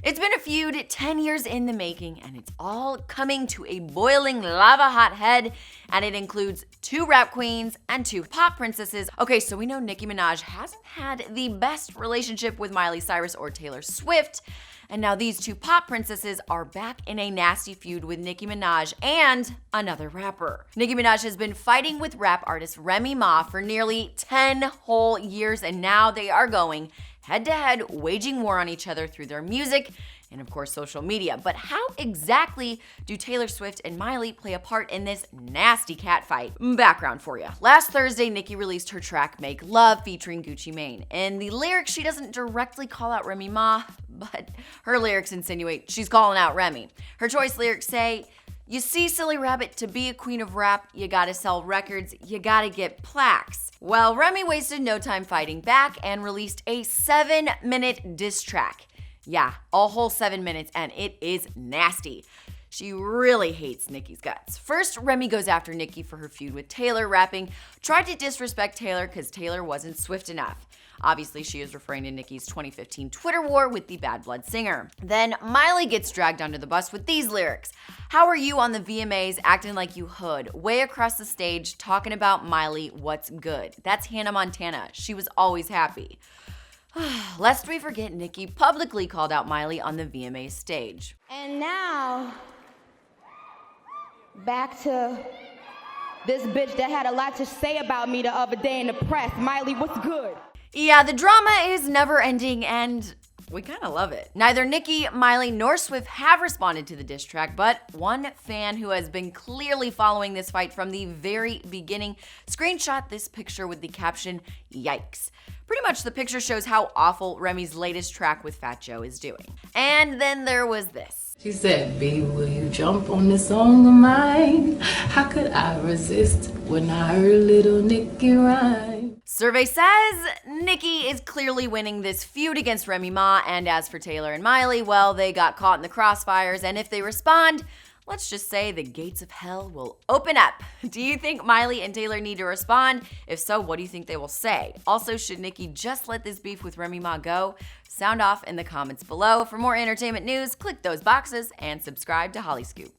It's been a feud 10 years in the making, and it's all coming to a boiling lava hot head, and it includes 2 rap queens and 2 pop princesses. Okay, so we know Nicki Minaj hasn't had the best relationship with Miley Cyrus or Taylor Swift, and now these 2 pop princesses are back in a nasty feud with Nicki Minaj and another rapper. Nicki Minaj has been fighting with rap artist Remy Ma for nearly 10 whole years, and now they are going head-to-head, waging war on each other through their music and, of course, social media. But how exactly do Taylor Swift and Miley play a part in this nasty catfight? Background for you. Last Thursday, Nicki released her track Make Love featuring Gucci Mane. In the lyrics, she doesn't directly call out Remy Ma, but her lyrics insinuate she's calling out Remy. Her choice lyrics say, "You see, silly rabbit, to be a queen of rap, you gotta sell records, you gotta get plaques." Well, Remy wasted no time fighting back and released a 7-minute diss track. Yeah, a whole 7 minutes, and it is nasty. She really hates Nicki's guts. First, Remy goes after Nicki for her feud with Taylor, rapping, "Tried to disrespect Taylor because Taylor wasn't swift enough." Obviously, she is referring to Nicki's 2015 Twitter war with the Bad Blood singer. Then Miley gets dragged under the bus with these lyrics. "How are you on the VMAs acting like you hood? Way across the stage talking about Miley, what's good? That's Hannah Montana. She was always happy." Lest we forget, Nicki publicly called out Miley on the VMAs stage. And now, back to this bitch that had a lot to say about me the other day in the press. Miley, what's good? Yeah, the drama is never ending, and we kind of love it. Neither Nicki, Miley, nor Swift have responded to the diss track, but one fan who has been clearly following this fight from the very beginning screenshot this picture with the caption, "Yikes." Pretty much the picture shows how awful Remy's latest track with Fat Joe is doing. And then there was this. She said, "B, will you jump on this song of mine? How could I resist when I heard little Nicki rhyme?" Survey says Nicki is clearly winning this feud against Remy Ma, and as for Taylor and Miley, well, they got caught in the crossfires, and if they respond, let's just say the gates of hell will open up. Do you think Miley and Taylor need to respond? If so, what do you think they will say? Also, should Nicki just let this beef with Remy Ma go? Sound off in the comments below. For more entertainment news, click those boxes and subscribe to Holly Scoop.